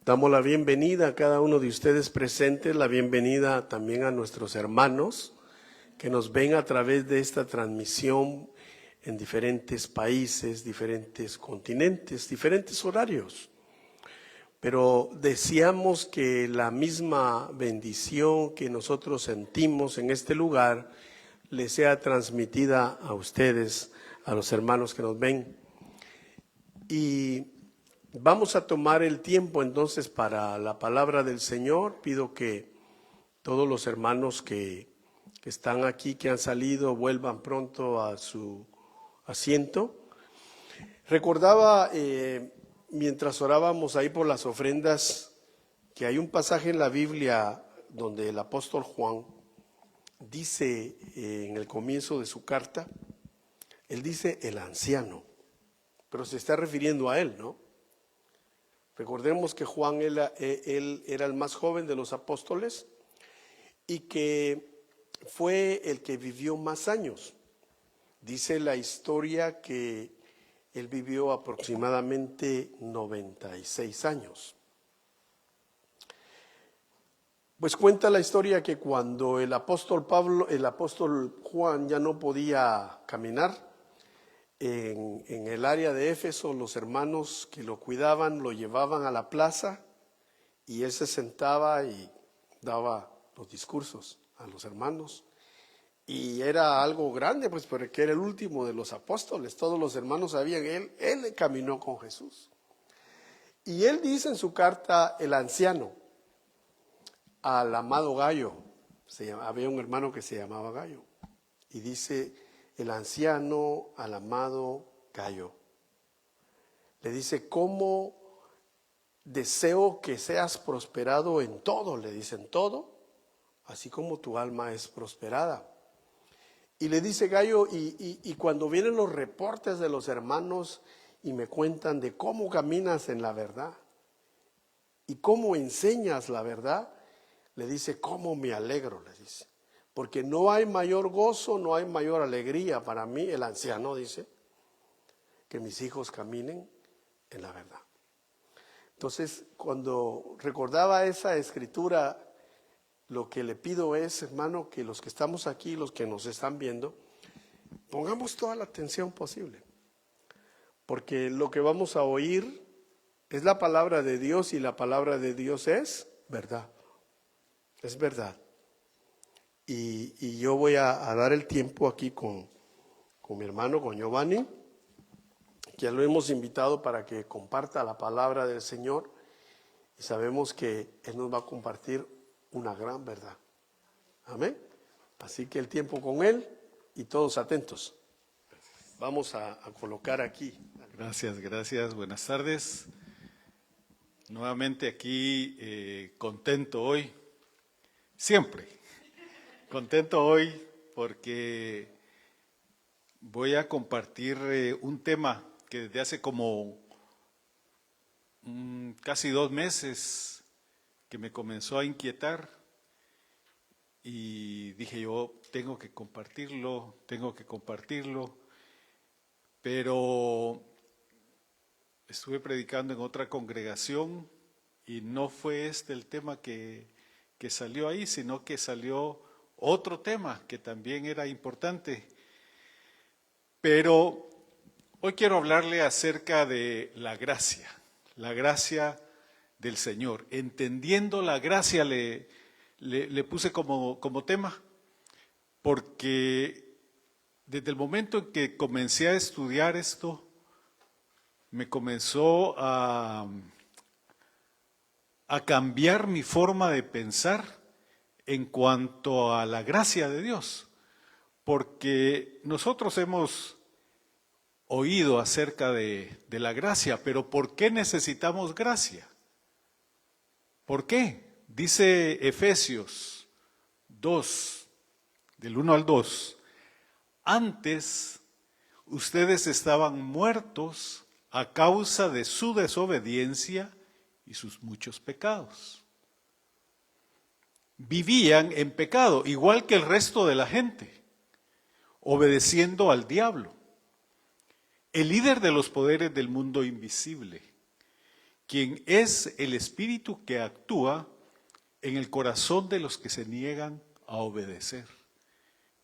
Damos la bienvenida a cada uno de ustedes presentes, la bienvenida también a nuestros hermanos que nos ven a través de esta transmisión en diferentes países, diferentes continentes, diferentes horarios. Pero deseamos que la misma bendición que nosotros sentimos en este lugar les sea transmitida a ustedes, a los hermanos que nos ven. Y vamos a tomar el tiempo entonces para la palabra del Señor. Pido que todos los hermanos que están aquí, que han salido, vuelvan pronto a su asiento. Recordaba mientras orábamos ahí por las ofrendas que hay un pasaje en la Biblia donde el apóstol Juan dice en el comienzo de su carta, él dice el anciano, pero se está refiriendo a él, ¿no? Recordemos que Juan él era el más joven de los apóstoles y que fue el que vivió más años. Dice la historia que él vivió aproximadamente 96 años. Pues cuenta la historia que cuando el apóstol Juan ya no podía caminar, en el área de Éfeso, los hermanos que lo cuidaban lo llevaban a la plaza y él se sentaba y daba los discursos a los hermanos. Y era algo grande, pues porque era el último de los apóstoles. Todos los hermanos sabían, él caminó con Jesús. Y él dice en su carta, el anciano, al amado Gallo, había un hermano que se llamaba Gallo, y dice, el anciano al amado Gallo, le dice, ¿cómo deseo que seas prosperado en todo? Le dicen todo, así como tu alma es prosperada. Y le dice Gallo, y cuando vienen los reportes de los hermanos y me cuentan de cómo caminas en la verdad y cómo enseñas la verdad, le dice, cómo me alegro, le dice. Porque no hay mayor gozo, no hay mayor alegría para mí, el anciano dice, que mis hijos caminen en la verdad. Entonces, cuando recordaba esa escritura, lo que le pido es, hermano, que los que estamos aquí, los que nos están viendo, pongamos toda la atención posible. Porque lo que vamos a oír es la palabra de Dios y la palabra de Dios es verdad. Es verdad. Y yo voy a dar el tiempo aquí con mi hermano, con Giovanni, que ya lo hemos invitado para que comparta la palabra del Señor. Y sabemos que Él nos va a compartir una gran verdad. Amén. Así que el tiempo con Él y todos atentos. Vamos a colocar aquí. Gracias. Buenas tardes. Nuevamente aquí contento hoy. Siempre contento hoy porque voy a compartir un tema que desde hace como casi 2 meses que me comenzó a inquietar y dije yo tengo que compartirlo, pero estuve predicando en otra congregación y no fue este el tema que salió ahí, sino que salió otro tema que también era importante. Pero hoy quiero hablarle acerca de la gracia del Señor. Entendiendo la gracia le puse como tema, porque desde el momento en que comencé a estudiar esto, me comenzó a cambiar mi forma de pensar en cuanto a la gracia de Dios, porque nosotros hemos oído acerca de la gracia, pero ¿por qué necesitamos gracia? ¿Por qué? Dice Efesios 2, del 1 al 2, antes ustedes estaban muertos a causa de su desobediencia y sus muchos pecados. Vivían en pecado, igual que el resto de la gente, obedeciendo al diablo, el líder de los poderes del mundo invisible, quien es el Espíritu que actúa en el corazón de los que se niegan a obedecer.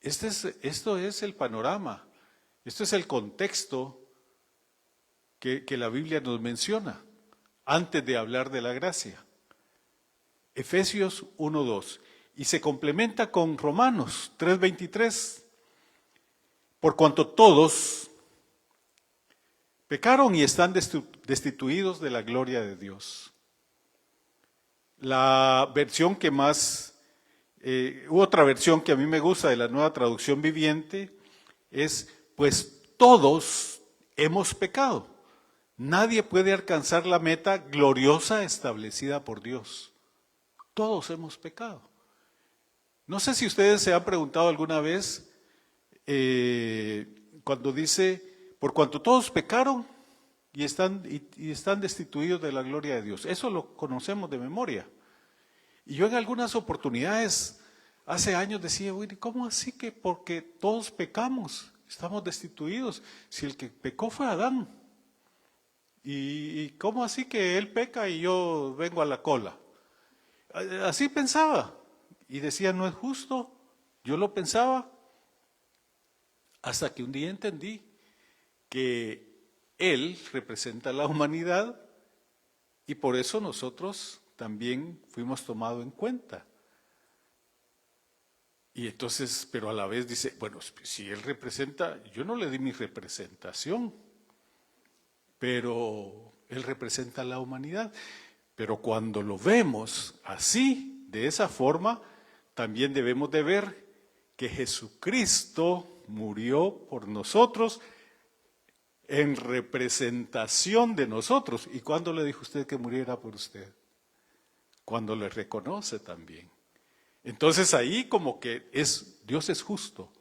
Esto es el panorama, esto es el contexto que la Biblia nos menciona antes de hablar de la gracia. Efesios 1:2, y se complementa con Romanos 3:23, por cuanto todos pecaron y están destituidos de la gloria de Dios. La versión que más, otra versión que a mí me gusta de la Nueva Traducción Viviente es, pues todos hemos pecado. Nadie puede alcanzar la meta gloriosa establecida por Dios. Todos hemos pecado. No sé si ustedes se han preguntado alguna vez, cuando dice, por cuanto todos pecaron y están destituidos de la gloria de Dios. Eso lo conocemos de memoria. Y yo en algunas oportunidades, hace años decía, ¿cómo así que porque todos pecamos, estamos destituidos? Si el que pecó fue Adán. ¿Y cómo así que él peca y yo vengo a la cola? Así pensaba. Y decía, no es justo. Yo lo pensaba. Hasta que un día entendí que Él representa a la humanidad y por eso nosotros también fuimos tomados en cuenta. Y entonces, pero a la vez dice, bueno, si Él representa, yo no le di mi representación, pero Él representa a la humanidad. Pero cuando lo vemos así, de esa forma, también debemos de ver que Jesucristo murió por nosotros en representación de nosotros. ¿Y cuándo le dijo usted que muriera por usted? Cuando le reconoce también. Entonces ahí como que Dios es justo.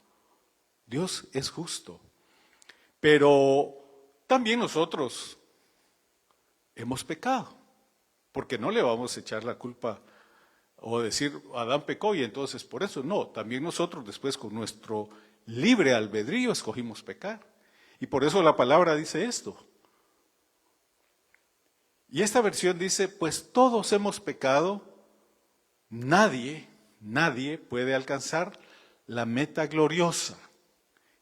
Dios es justo. Pero también nosotros hemos pecado. Porque no le vamos a echar la culpa o decir Adán pecó y entonces por eso. No, también nosotros después con nuestro libre albedrío escogimos pecar. Y por eso la palabra dice esto. Y esta versión dice, pues todos hemos pecado, nadie puede alcanzar la meta gloriosa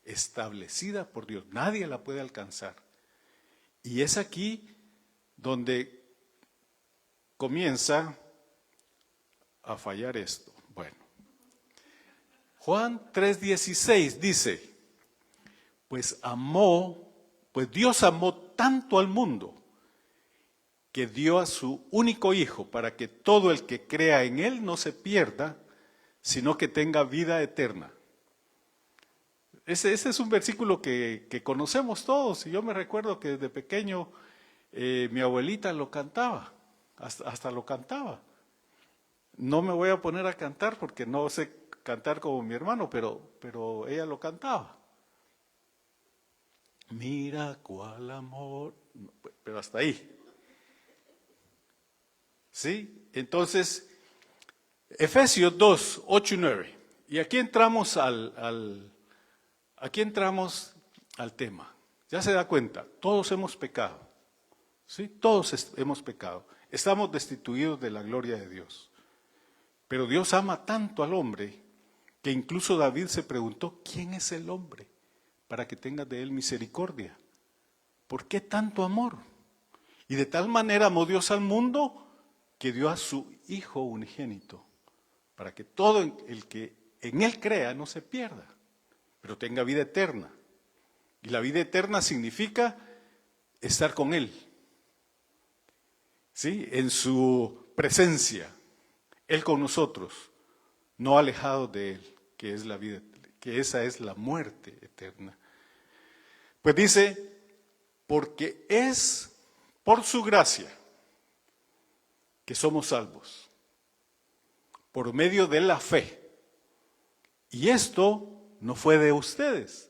establecida por Dios. Nadie la puede alcanzar. Y es aquí donde comienza a fallar esto. Bueno, Juan 3:16 dice, pues Dios amó tanto al mundo que dio a su único Hijo para que todo el que crea en Él no se pierda, sino que tenga vida eterna. Ese es un versículo que conocemos todos, y yo me recuerdo que desde pequeño mi abuelita lo cantaba, hasta lo cantaba. No me voy a poner a cantar porque no sé cantar como mi hermano, pero ella lo cantaba. Mira cuál amor, pero hasta ahí. ¿Sí? Entonces, Efesios 2, 8 y 9. Y aquí entramos al tema. Ya se da cuenta, todos hemos pecado. ¿Sí? Todos hemos pecado. Estamos destituidos de la gloria de Dios. Pero Dios ama tanto al hombre que incluso David se preguntó, ¿quién es el hombre para que tengas de él misericordia? ¿Por qué tanto amor? Y de tal manera amó Dios al mundo que dio a su Hijo unigénito, para que todo el que en Él crea no se pierda, pero tenga vida eterna. Y la vida eterna significa estar con Él, ¿sí? En su presencia, Él con nosotros, no alejados de Él, que es la vida, que esa es la muerte eterna. Pues dice, porque es por su gracia que somos salvos, por medio de la fe. Y esto no fue de ustedes,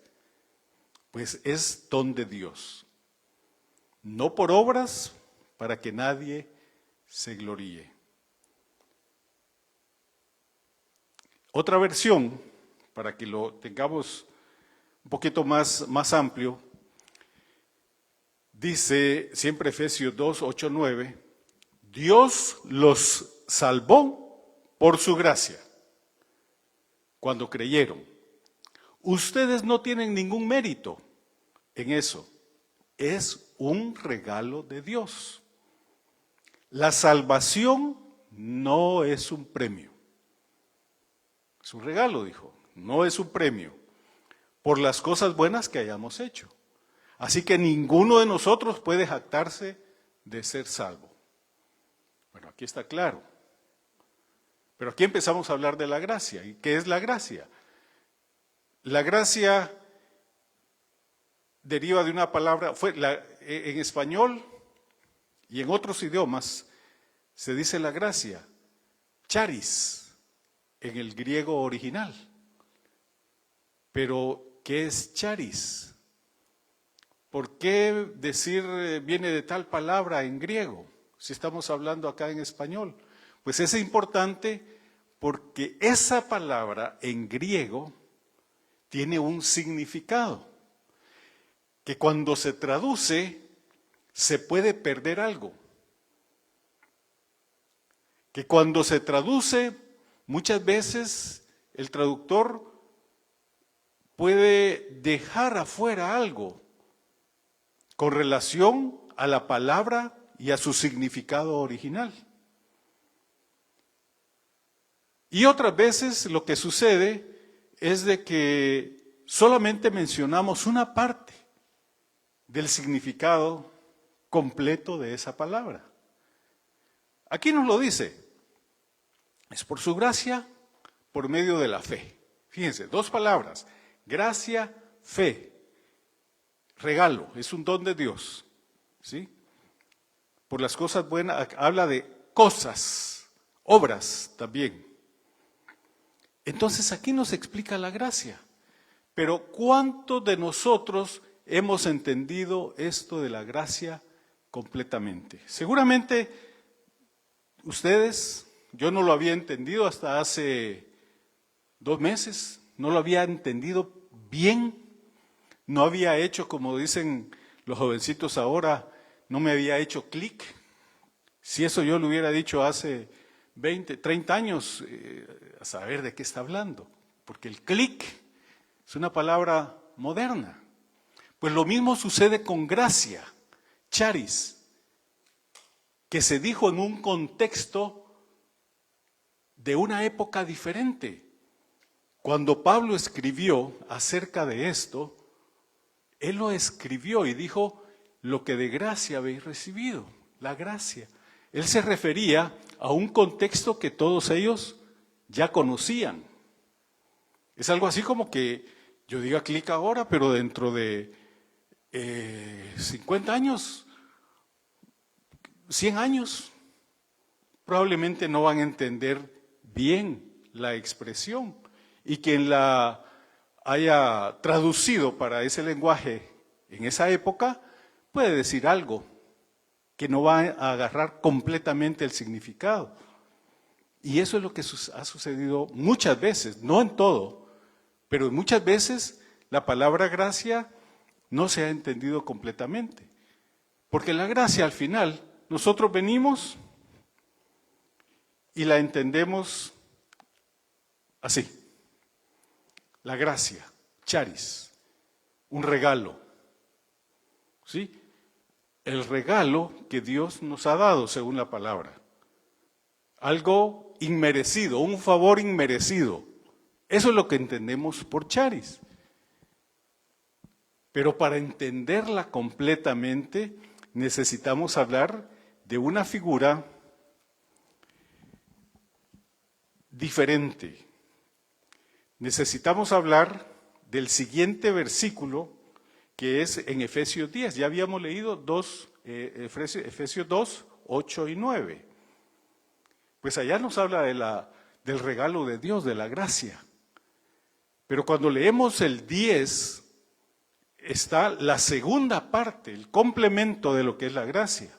pues es don de Dios, no por obras para que nadie se gloríe. Otra versión, para que lo tengamos un poquito más amplio, dice siempre Efesios 2, 8, 9, Dios los salvó por su gracia, cuando creyeron. Ustedes no tienen ningún mérito en eso. Es un regalo de Dios. La salvación no es un premio. Es un regalo, dijo. No es un premio por las cosas buenas que hayamos hecho. Así que ninguno de nosotros puede jactarse de ser salvo. Bueno, aquí está claro. Pero aquí empezamos a hablar de la gracia. ¿Y qué es la gracia? La gracia deriva de una palabra, en español y en otros idiomas se dice la gracia, charis, en el griego original. Pero, ¿qué es charis? ¿Por qué decir viene de tal palabra en griego, si estamos hablando acá en español? Pues es importante porque esa palabra en griego tiene un significado, que cuando se traduce se puede perder algo. Que cuando se traduce, muchas veces el traductor puede dejar afuera algo con relación a la palabra y a su significado original. Y otras veces lo que sucede es de que solamente mencionamos una parte del significado completo de esa palabra. Aquí nos lo dice, es por su gracia, por medio de la fe. Fíjense, dos palabras, gracia, fe, regalo, es un don de Dios, ¿sí? Por las cosas buenas, habla de cosas, obras también. Entonces aquí nos explica la gracia. Pero ¿cuántos de nosotros hemos entendido esto de la gracia completamente? Seguramente ustedes, yo no lo había entendido hasta hace 2 meses, no lo había entendido bien, no había hecho, como dicen los jovencitos ahora, no me había hecho clic. Si eso yo lo hubiera dicho hace 20, 30 años, a saber de qué está hablando, porque el clic es una palabra moderna. Pues lo mismo sucede con gracia, charis, que se dijo en un contexto de una época diferente. Cuando Pablo escribió acerca de esto, él lo escribió y dijo, lo que de gracia habéis recibido, la gracia. Él se refería a un contexto que todos ellos ya conocían. Es algo así como que yo diga clic ahora, pero dentro de 50 años, 100 años, probablemente no van a entender bien la expresión. Y quien la haya traducido para ese lenguaje en esa época puede decir algo que no va a agarrar completamente el significado. Y eso es lo que ha sucedido muchas veces, no en todo, pero muchas veces la palabra gracia no se ha entendido completamente. Porque la gracia al final, nosotros venimos y la entendemos así. La gracia, charis, un regalo. ¿Sí? El regalo que Dios nos ha dado según la palabra. Algo inmerecido, un favor inmerecido. Eso es lo que entendemos por charis. Pero para entenderla completamente necesitamos hablar de una figura diferente. Necesitamos hablar del siguiente versículo que es en Efesios 10. Ya habíamos leído Efesios 2, 8 y 9. Pues allá nos habla del regalo de Dios, de la gracia. Pero cuando leemos el 10, está la segunda parte, el complemento de lo que es la gracia.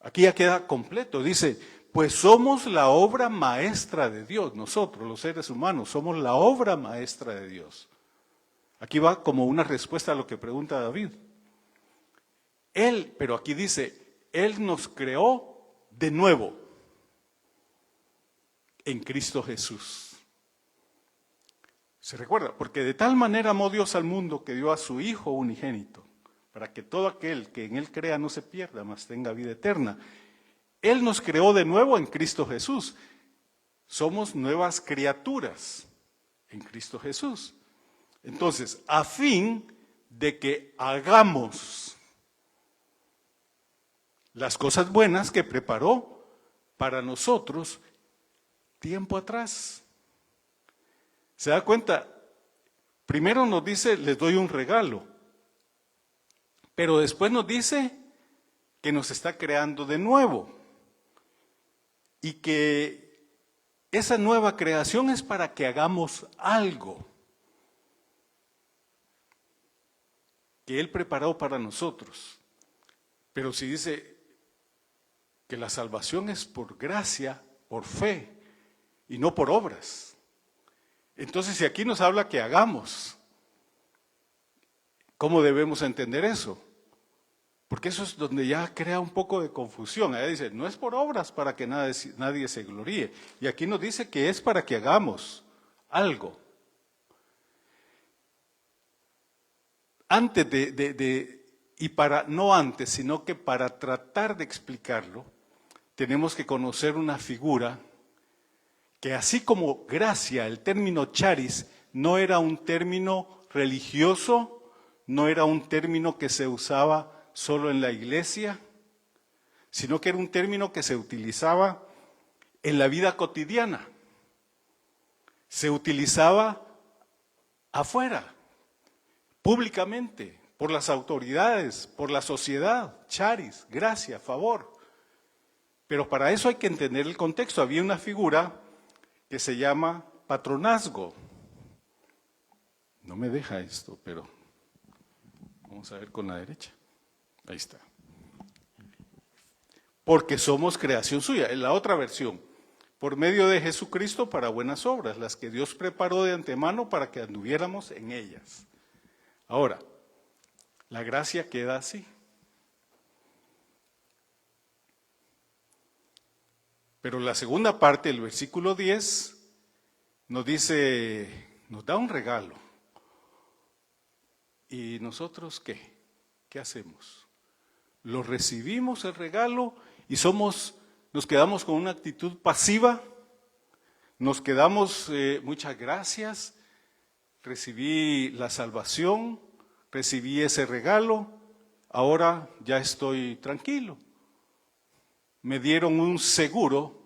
Aquí ya queda completo, dice, pues somos la obra maestra de Dios, nosotros los seres humanos somos la obra maestra de Dios. Aquí va como una respuesta a lo que pregunta David. Pero aquí dice, Él nos creó de nuevo en Cristo Jesús. ¿Se recuerda? Porque de tal manera amó Dios al mundo que dio a su Hijo unigénito, para que todo aquel que en Él crea no se pierda, mas tenga vida eterna. Él nos creó de nuevo en Cristo Jesús. Somos nuevas criaturas en Cristo Jesús. Entonces, a fin de que hagamos las cosas buenas que preparó para nosotros tiempo atrás. ¿Se da cuenta? Primero nos dice, les doy un regalo, pero después nos dice que nos está creando de nuevo y que esa nueva creación es para que hagamos algo que Él preparó para nosotros. Pero si dice que la salvación es por gracia, por fe y no por obras. Entonces, si aquí nos habla que hagamos, ¿cómo debemos entender eso? Porque eso es donde ya crea un poco de confusión. Allá dice, no es por obras para que nadie se gloríe. Y aquí nos dice que es para que hagamos algo. Antes no antes, sino que para tratar de explicarlo, tenemos que conocer una figura que así como gracia, el término charis, no era un término religioso, no era un término que se usaba solo en la iglesia, sino que era un término que se utilizaba en la vida cotidiana. Se utilizaba afuera, públicamente, por las autoridades, por la sociedad, charis, gracia, favor. Pero para eso hay que entender el contexto. Había una figura que se llama patronazgo. No me deja esto, pero vamos a ver con la derecha. Ahí está. Porque somos creación suya. En la otra versión, por medio de Jesucristo para buenas obras, las que Dios preparó de antemano para que anduviéramos en ellas. Ahora, la gracia queda así. Pero la segunda parte, el versículo 10, nos dice, nos da un regalo. ¿Y nosotros qué? ¿Qué hacemos? ¿Lo recibimos el regalo y nos quedamos con una actitud pasiva? ¿Nos quedamos, muchas gracias, recibí la salvación, recibí ese regalo, ahora ya estoy tranquilo? Me dieron un seguro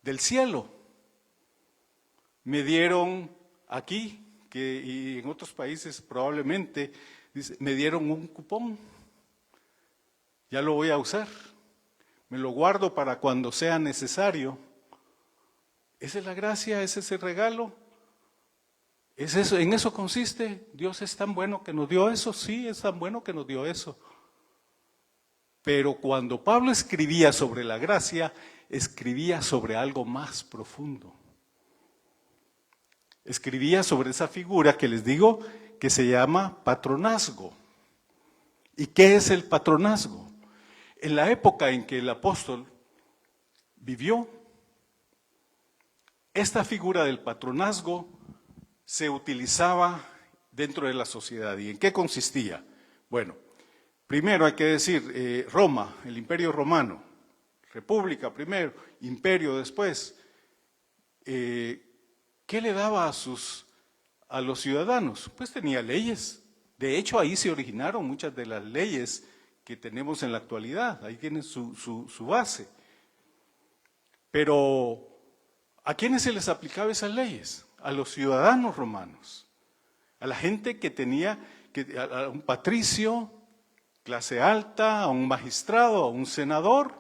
del cielo. Me dieron aquí, y en otros países probablemente, me dieron un cupón. Ya lo voy a usar. Me lo guardo para cuando sea necesario. Esa es la gracia, ese es el regalo. ¿Es eso? ¿En eso consiste? ¿Dios es tan bueno que nos dio eso? Sí, es tan bueno que nos dio eso. Pero cuando Pablo escribía sobre la gracia, escribía sobre algo más profundo. Escribía sobre esa figura que les digo que se llama patronazgo. ¿Y qué es el patronazgo? En la época en que el apóstol vivió, esta figura del patronazgo se utilizaba dentro de la sociedad. ¿Y en qué consistía? Bueno, primero hay que decir, Roma, el Imperio Romano, República primero, Imperio después. ¿Qué le daba a los ciudadanos? Pues tenía leyes. De hecho, ahí se originaron muchas de las leyes que tenemos en la actualidad. Ahí tienen su base. Pero, ¿a quiénes se les aplicaba esas leyes? A los ciudadanos romanos. A la gente que tenía, a un patricio, clase alta, a un magistrado, a un senador,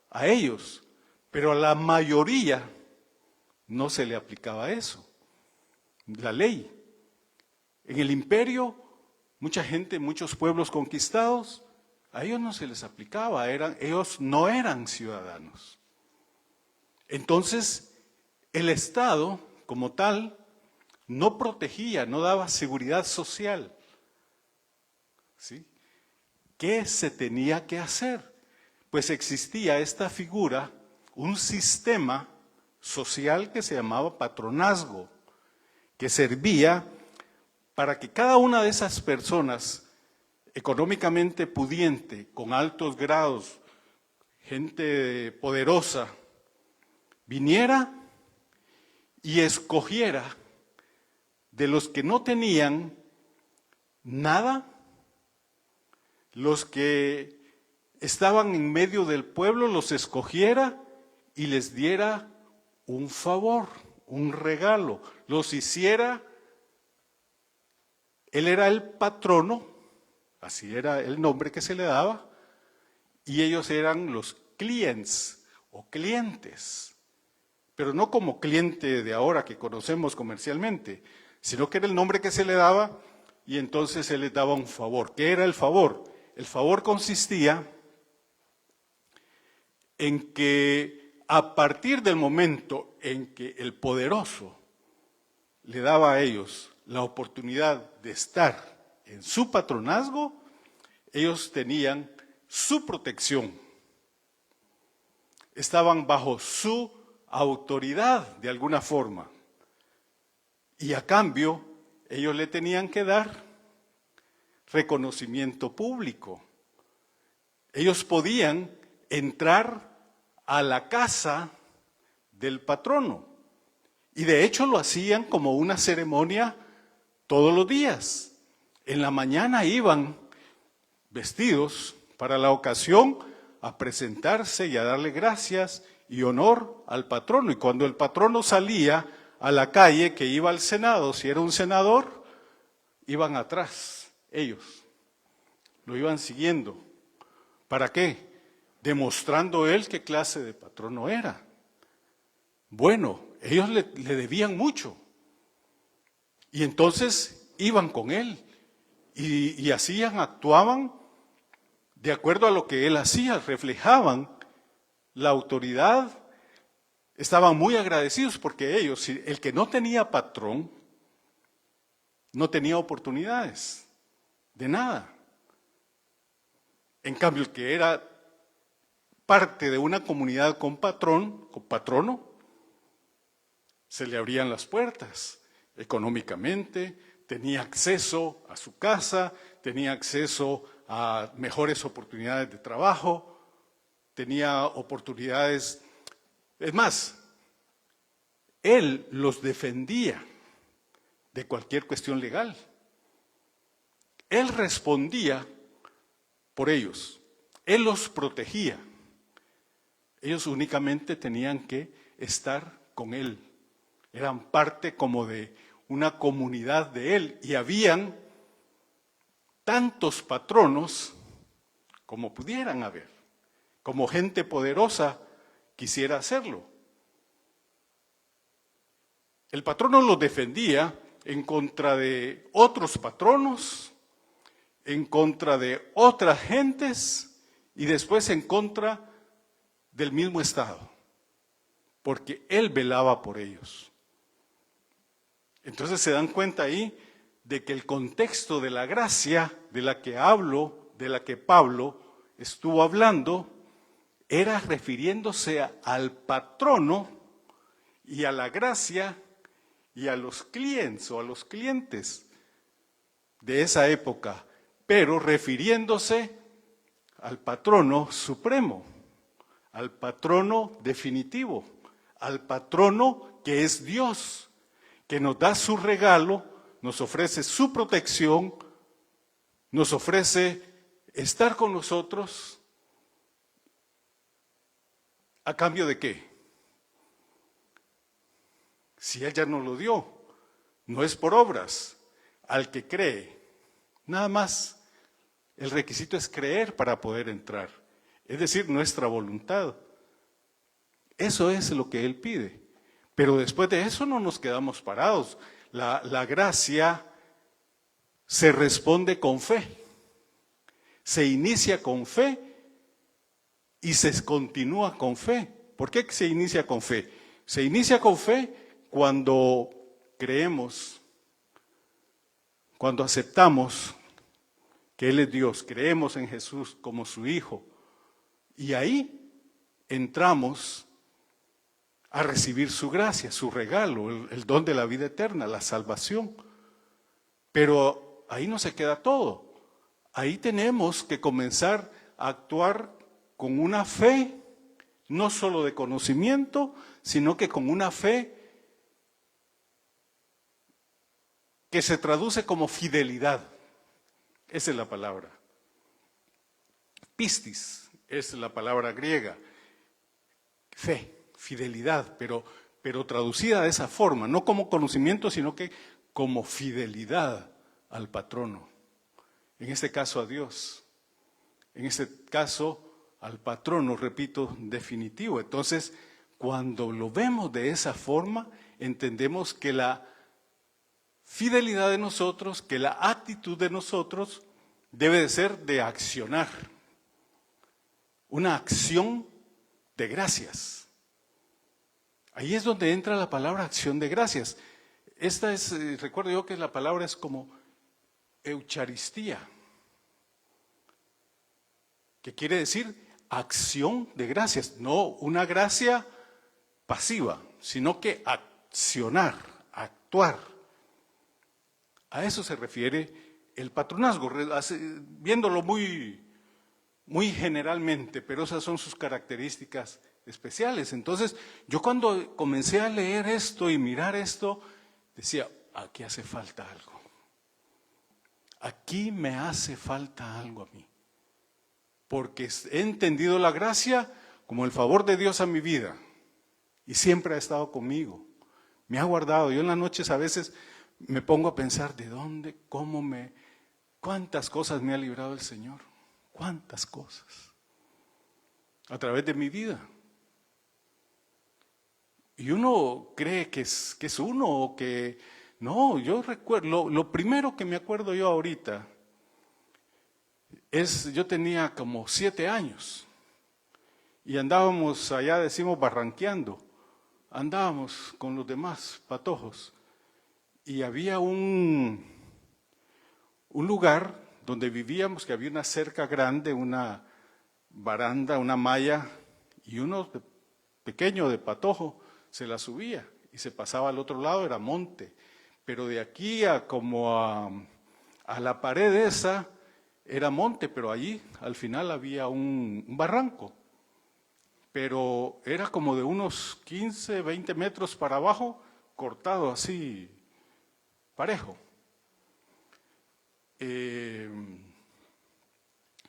a ellos. Pero a la mayoría no se le aplicaba eso, la ley. En el imperio, mucha gente, muchos pueblos conquistados, a ellos no se les aplicaba, ellos no eran ciudadanos. Entonces, el Estado, como tal, no protegía, no daba seguridad social. ¿Sí? ¿Qué se tenía que hacer? pues existía esta figura, un sistema social que se llamaba patronazgo, que servía para que cada una de esas personas económicamente pudiente, con altos grados, gente poderosa, viniera y escogiera de los que no tenían nada, los que estaban en medio del pueblo, los escogiera y les diera un favor, un regalo, los hiciera. Él era el patrono, así era el nombre que se le daba, y ellos eran los clients o clientes, pero no como cliente de ahora que conocemos comercialmente, sino que era el nombre que se le daba y entonces él les daba un favor. ¿Qué era el favor? El favor consistía en que a partir del momento en que el poderoso le daba a ellos la oportunidad de estar en su patronazgo, ellos tenían su protección, estaban bajo su autoridad de alguna forma, y a cambio ellos le tenían que dar reconocimiento público. Ellos podían entrar a la casa del patrono, y de hecho lo hacían como una ceremonia todos los días. En la mañana iban vestidos para la ocasión a presentarse y a darle gracias y honor al patrono. Y cuando el patrono salía a la calle, que iba al Senado, si era un senador, iban atrás, ellos lo iban siguiendo. ¿Para qué? Demostrando él qué clase de patrono era. Bueno, ellos le debían mucho. Y entonces iban con él y hacían, actuaban de acuerdo a lo que él hacía, reflejaban la autoridad, estaban muy agradecidos porque ellos, el que no tenía patrón, no tenía oportunidades de nada. En cambio, el que era parte de una comunidad con patrono, se le abrían las puertas económicamente, tenía acceso a su casa, tenía acceso a mejores oportunidades de trabajo, tenía oportunidades, es más, él los defendía de cualquier cuestión legal. Él respondía por ellos, él los protegía. Ellos únicamente tenían que estar con él, eran parte como de una comunidad de él, y habían tantos patronos como pudieran haber, como gente poderosa quisiera hacerlo. El patrono los defendía en contra de otros patronos, en contra de otras gentes y después en contra del mismo Estado, porque él velaba por ellos. Entonces se dan cuenta ahí de que el contexto de la gracia de la que hablo, de la que Pablo estuvo hablando, era refiriéndose al patrono y a la gracia y a los clientes o a los clientes de esa época, pero refiriéndose al patrono supremo, al patrono definitivo, al patrono que es Dios, que nos da su regalo, nos ofrece su protección, nos ofrece estar con nosotros. ¿A cambio de qué? Si Él ya nos lo dio, no es por obras, al que cree. Nada más, el requisito es creer para poder entrar, es decir, nuestra voluntad. Eso es lo que Él pide. Pero después de eso no nos quedamos parados. La gracia se responde con fe, se inicia con fe y se continúa con fe. ¿Por qué se inicia con fe? Se inicia con fe cuando creemos, cuando aceptamos que Él es Dios, creemos en Jesús como su Hijo Y ahí entramos a recibir su gracia, su regalo, el don de la vida eterna, la salvación. Pero ahí no se queda todo. Ahí tenemos que comenzar a actuar con una fe, no solo de conocimiento, sino que con una fe que se traduce como fidelidad. Esa es la palabra. Pistis es la palabra griega. Fe, fidelidad, pero traducida de esa forma, no como conocimiento, sino que como fidelidad al patrono. En este caso a Dios. En este caso al patrono, repito, definitivo. Entonces, cuando lo vemos de esa forma, entendemos que la fidelidad de nosotros, que la actitud de nosotros debe de ser de accionar. Una acción de gracias. Ahí es donde entra la palabra acción de gracias. Esta es, recuerdo yo que la palabra es como eucaristía, que quiere decir acción de gracias, no una gracia pasiva, sino que accionar, actuar. A eso se refiere el patronazgo, viéndolo muy generalmente, pero esas son sus características especiales. Entonces, yo cuando comencé a leer esto y mirar esto, decía, aquí hace falta algo. Aquí me hace falta algo a mí. Porque he entendido la gracia como el favor de Dios a mi vida. Y siempre ha estado conmigo. Me ha guardado. Yo en las noches a veces me pongo a pensar de dónde, cuántas cosas me ha librado el Señor. Cuántas cosas. A través de mi vida. Y uno cree que es uno o que... No, yo recuerdo, lo primero que me acuerdo yo ahorita yo tenía como 7 años y andábamos allá, decimos, barranqueando, andábamos con los demás patojos y había un lugar donde vivíamos que había una cerca grande, una baranda, una malla y uno pequeño de patojo se la subía y se pasaba al otro lado, era monte, pero de aquí a la pared esa era monte, pero allí al final había un barranco, pero era como de unos 15, 20 metros para abajo, cortado así, parejo.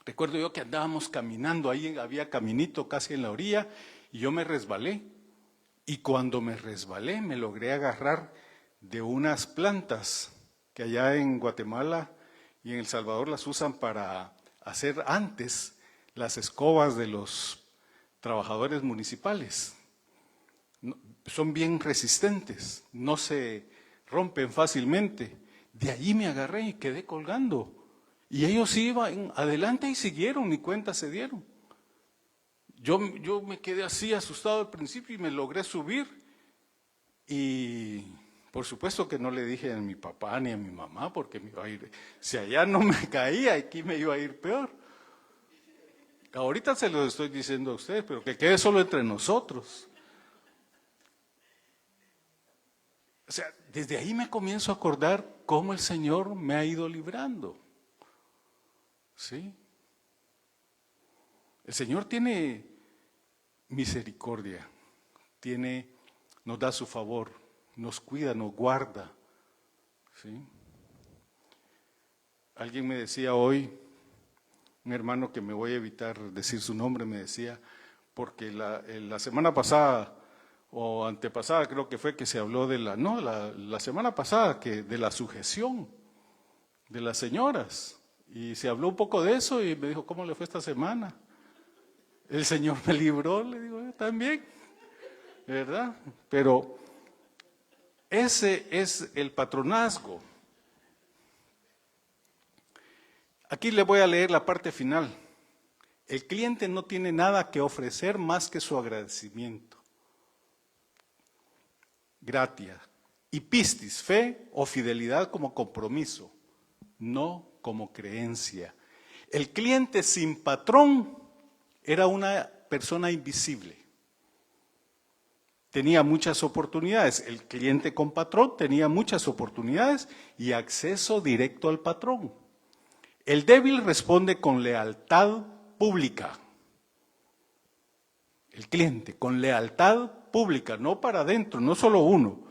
Recuerdo yo que andábamos caminando, ahí había caminito casi en la orilla, y yo me resbalé, y cuando me resbalé me logré agarrar de unas plantas que allá en Guatemala y en El Salvador las usan para hacer antes las escobas de los trabajadores municipales. Son bien resistentes, no se rompen fácilmente. De allí me agarré y quedé colgando. Y ellos iban adelante y siguieron, ni cuenta se dieron. Yo me quedé así asustado al principio y me logré subir. Y por supuesto que no le dije a mi papá ni a mi mamá porque me iba a ir, si allá no me caía, aquí me iba a ir peor. Ahorita se lo estoy diciendo a ustedes, pero que quede solo entre nosotros. O sea, desde ahí me comienzo a acordar cómo el Señor me ha ido librando. ¿Sí? El Señor tiene misericordia, nos da su favor, nos cuida, nos guarda. ¿Sí? Alguien me decía hoy, un hermano que me voy a evitar decir su nombre, me decía, porque la semana pasada o antepasada creo que fue que se habló de la semana pasada que de la sujeción de las señoras y se habló un poco de eso y me dijo, ¿cómo le fue esta semana? El Señor me libró, le digo, yo también, ¿verdad? Pero ese es el patronazgo. Aquí le voy a leer la parte final. El cliente no tiene nada que ofrecer más que su agradecimiento. Gratia. Y pistis, fe o fidelidad como compromiso, no como creencia. El cliente sin patrón era una persona invisible. Tenía muchas oportunidades. El cliente con patrón tenía muchas oportunidades y acceso directo al patrón. El débil responde con lealtad pública. El cliente con lealtad pública, no para adentro, no solo uno,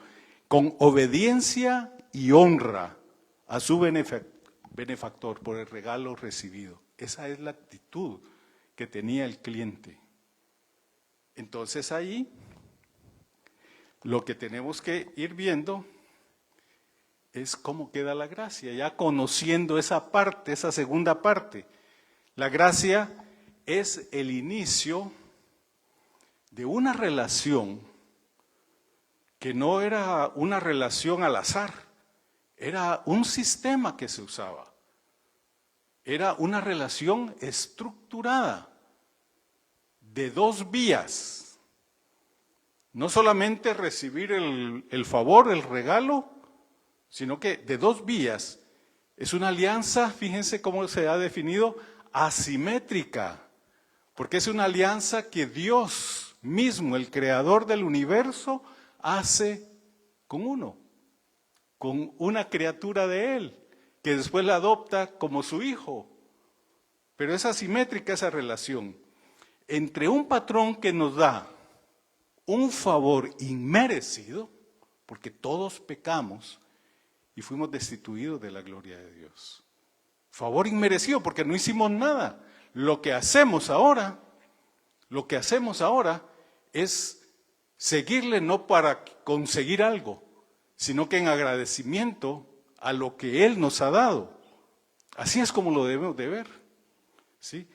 con obediencia y honra a su benefactor por el regalo recibido. Esa es la actitud que tenía el cliente. Entonces ahí lo que tenemos que ir viendo es cómo queda la gracia, ya conociendo esa parte, esa segunda parte. La gracia es el inicio de una relación que no era una relación al azar, era un sistema que se usaba. Era una relación estructurada de dos vías. No solamente recibir el favor, el regalo, sino que de dos vías. Es una alianza, fíjense cómo se ha definido, asimétrica, porque es una alianza que Dios mismo, el creador del universo, hace con uno, con una criatura de Él, que después la adopta como su hijo. Pero es asimétrica esa relación entre un patrón que nos da un favor inmerecido, porque todos pecamos y fuimos destituidos de la gloria de Dios. Favor inmerecido porque no hicimos nada. Lo que hacemos ahora es seguirle no para conseguir algo, sino que en agradecimiento a lo que Él nos ha dado. Así es como lo debemos de ver, ¿sí?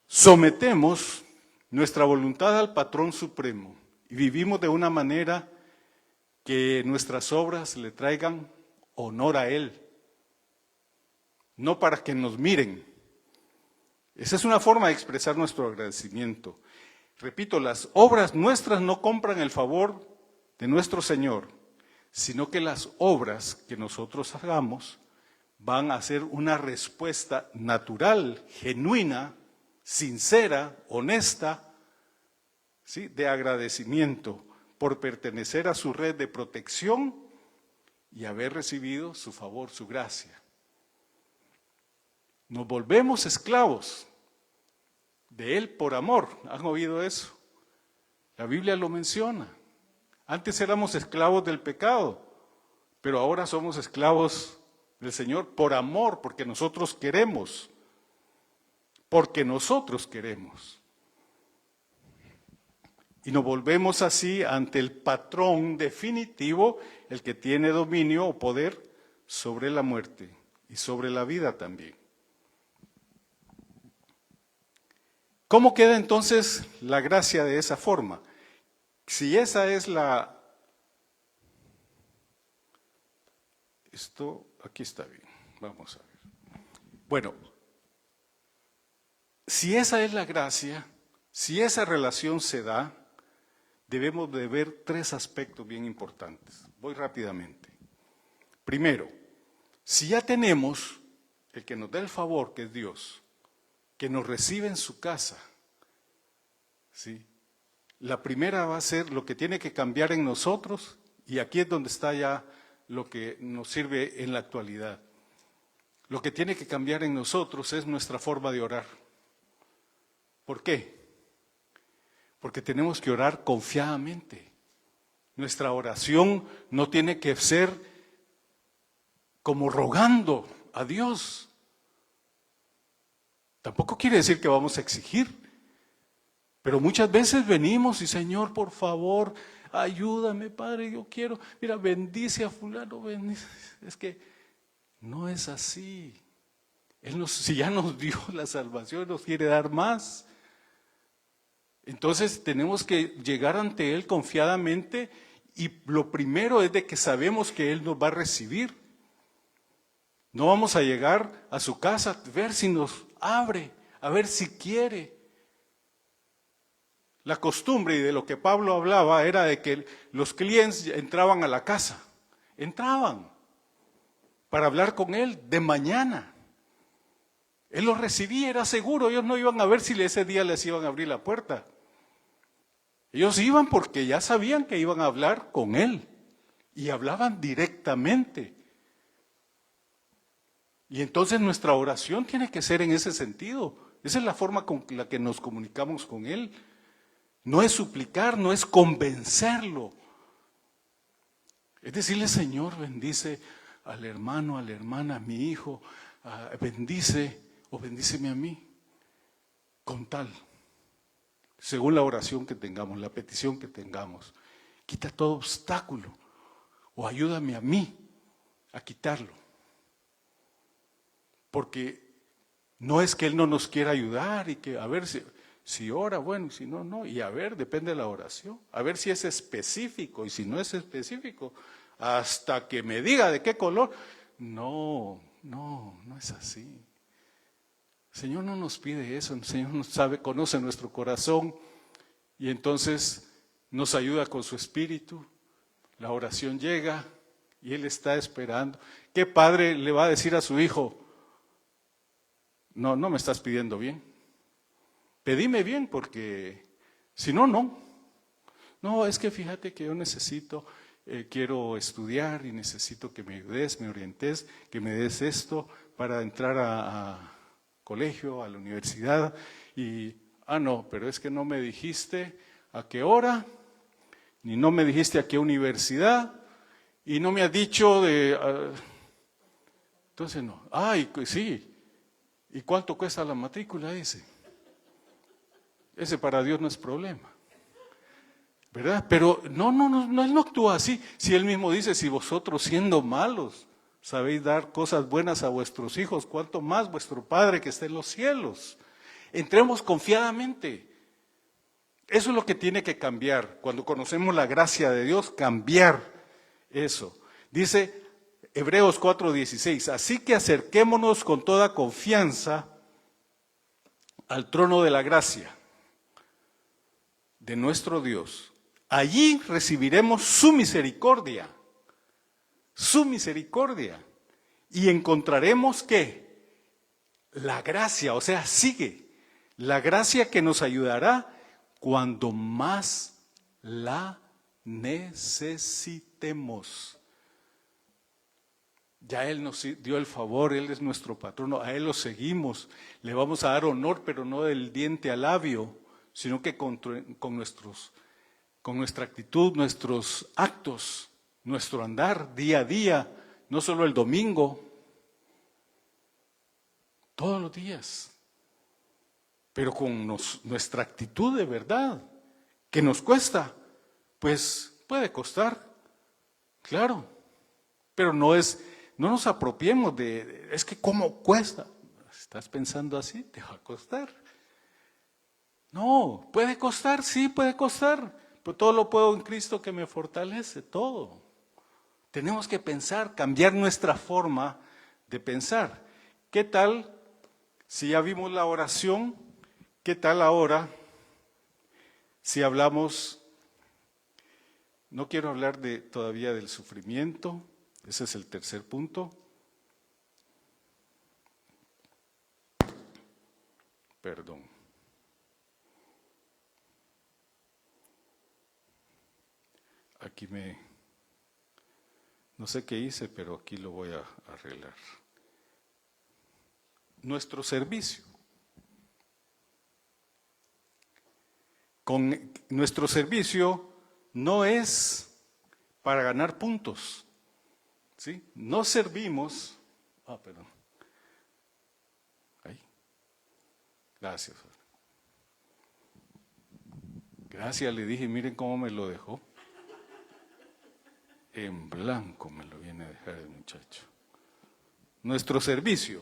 Sometemos nuestra voluntad al patrón supremo y vivimos de una manera que nuestras obras le traigan honor a Él, no para que nos miren. Esa es una forma de expresar nuestro agradecimiento. Repito, las obras nuestras no compran el favor de nuestro Señor, sino que las obras que nosotros hagamos van a ser una respuesta natural, genuina, sincera, honesta, ¿sí?, de agradecimiento por pertenecer a su red de protección y haber recibido su favor, su gracia. Nos volvemos esclavos de Él por amor. ¿Han oído eso? La Biblia lo menciona. Antes éramos esclavos del pecado, pero ahora somos esclavos del Señor por amor, porque nosotros queremos. Porque nosotros queremos. Y nos volvemos así ante el patrón definitivo, el que tiene dominio o poder sobre la muerte y sobre la vida también. ¿Cómo queda entonces la gracia de esa forma? Si esa es la... Esto aquí está bien, vamos a ver. Bueno, si esa es la gracia, si esa relación se da, debemos de ver tres aspectos bien importantes. Voy rápidamente. Primero, si ya tenemos el que nos da el favor, que es Dios, que nos recibe en su casa, ¿sí?, la primera va a ser lo que tiene que cambiar en nosotros, y aquí es donde está ya lo que nos sirve en la actualidad. Lo que tiene que cambiar en nosotros es nuestra forma de orar. ¿Por qué? Porque tenemos que orar confiadamente. Nuestra oración no tiene que ser como rogando a Dios. Tampoco quiere decir que vamos a exigir. Pero muchas veces venimos y Señor, por favor, ayúdame, Padre, yo quiero, mira, bendice a fulano, bendice. Es que no es así. Si ya nos dio la salvación, nos quiere dar más. Entonces tenemos que llegar ante Él confiadamente y lo primero es de que sabemos que Él nos va a recibir. No vamos a llegar a su casa a ver si nos abre, a ver si quiere. La costumbre, y de lo que Pablo hablaba, era de que los clientes entraban a la casa. Entraban para hablar con él de mañana. Él los recibía, era seguro, ellos no iban a ver si ese día les iban a abrir la puerta. Ellos iban porque ya sabían que iban a hablar con Él y hablaban directamente. Y entonces nuestra oración tiene que ser en ese sentido. Esa es la forma con la que nos comunicamos con Él. No es suplicar, no es convencerlo. Es decirle, Señor, bendice al hermano, a la hermana, a mi hijo, bendice o bendíceme a mí, con tal, según la oración que tengamos, la petición que tengamos. Quita todo obstáculo o ayúdame a mí a quitarlo. Porque no es que Él no nos quiera ayudar y que a ver si ora, bueno, si no, no. Y a ver, depende de la oración. A ver si es específico y si no es específico, hasta que me diga de qué color. No es así. El Señor no nos pide eso, el Señor nos sabe, conoce nuestro corazón y entonces nos ayuda con su espíritu. La oración llega y Él está esperando. ¿Qué padre le va a decir a su hijo? No me estás pidiendo bien. Pedime bien porque si no, no. No, es que fíjate que yo necesito, quiero estudiar y necesito que me ayudes, me orientes, que me des esto para entrar a colegio, a la universidad. Y, no, pero es que no me dijiste a qué hora, ni no me dijiste a qué universidad, y no me has dicho de... entonces no. Sí. ¿Y cuánto cuesta la matrícula? Ese para Dios no es problema, ¿verdad? Pero Él no actúa así. Si Él mismo dice, si vosotros siendo malos sabéis dar cosas buenas a vuestros hijos, ¿cuánto más vuestro Padre que está en los cielos? Entremos confiadamente. Eso es lo que tiene que cambiar. Cuando conocemos la gracia de Dios, cambiar eso. Dice Hebreos 4:16, así que acerquémonos con toda confianza al trono de la gracia de nuestro Dios. Allí recibiremos su misericordia, y encontraremos ¿qué? La gracia, o sea, sigue, la gracia que nos ayudará cuando más la necesitemos. Ya Él nos dio el favor, Él es nuestro patrono, a Él lo seguimos, le vamos a dar honor, pero no del diente al labio, sino que con nuestra actitud, nuestros actos, nuestro andar día a día, no solo el domingo, todos los días, pero con nuestra actitud de verdad, que nos cuesta, pues puede costar, claro, pero no nos apropiemos es que ¿cómo cuesta? ¿Estás pensando así? Te va a costar. No, puede costar, sí puede costar, pero todo lo puedo en Cristo que me fortalece, todo. Tenemos que pensar, cambiar nuestra forma de pensar. ¿Qué tal si ya vimos la oración? ¿Qué tal ahora si hablamos? No quiero hablar todavía del sufrimiento. Ese es el tercer punto. Perdón. Aquí no sé qué hice, pero aquí lo voy a arreglar. Nuestro servicio. Con nuestro servicio no es para ganar puntos. ¿Sí? No servimos, perdón. Ahí. Gracias. Gracias, le dije, miren cómo me lo dejó. En blanco me lo viene a dejar el muchacho. Nuestro servicio.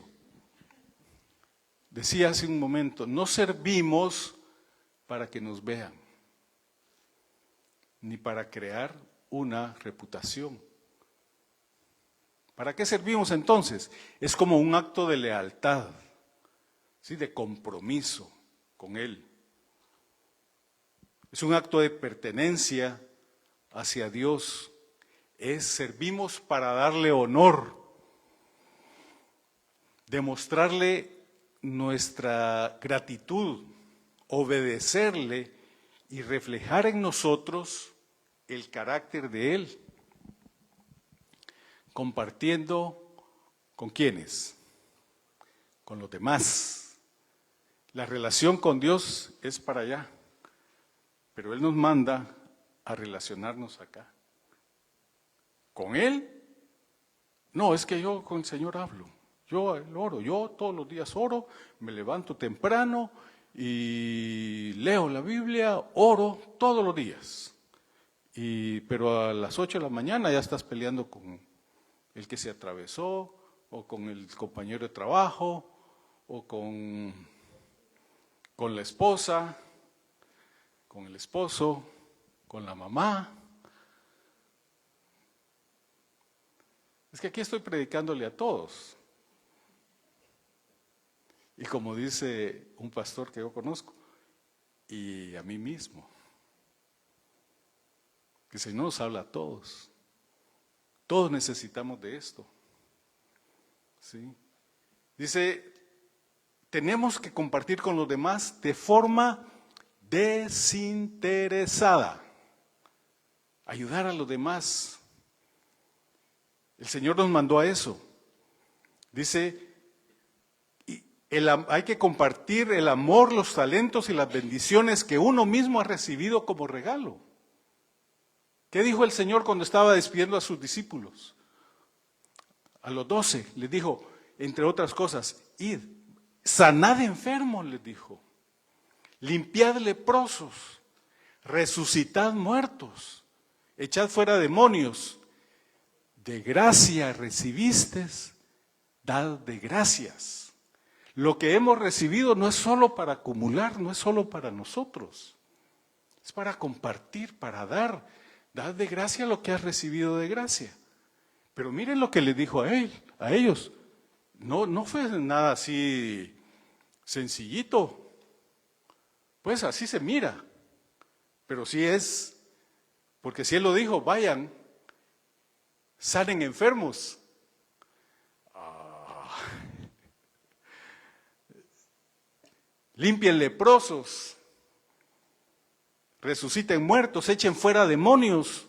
Decía hace un momento, no servimos para que nos vean, ni para crear una reputación. ¿Para qué servimos entonces? Es como un acto de lealtad, ¿sí? De compromiso con Él. Es un acto de pertenencia hacia Dios. Servimos para darle honor, demostrarle nuestra gratitud, obedecerle y reflejar en nosotros el carácter de Él, compartiendo ¿con quiénes? Con los demás. La relación con Dios es para allá, pero Él nos manda a relacionarnos acá. ¿Con Él? No, es que yo con el Señor hablo. Yo oro, yo todos los días oro, me levanto temprano y leo la Biblia, oro todos los días. Pero a las 8 de la mañana ya estás peleando con el que se atravesó, o con el compañero de trabajo, o con la esposa, con el esposo, con la mamá. Es que aquí estoy predicándole a todos. Y como dice un pastor que yo conozco, y a mí mismo, que el Señor nos habla a todos. Todos necesitamos de esto. ¿Sí? Dice, tenemos que compartir con los demás de forma desinteresada. Ayudar a los demás. El Señor nos mandó a eso. Dice, hay que compartir el amor, los talentos y las bendiciones que uno mismo ha recibido como regalo. ¿Qué dijo el Señor cuando estaba despidiendo a sus discípulos? A los 12 les dijo, entre otras cosas, id, sanad enfermos, les dijo, limpiad leprosos, resucitad muertos, echad fuera demonios. De gracia recibiste, dad de gracias. Lo que hemos recibido no es solo para acumular, no es solo para nosotros, es para compartir, para dar. Dad de gracia lo que has recibido de gracia. Pero miren lo que le dijo a ellos. No fue nada así sencillito. Pues así se mira. Pero sí es, porque si Él lo dijo, vayan, sanen enfermos. Limpien leprosos. Resuciten muertos, echen fuera demonios.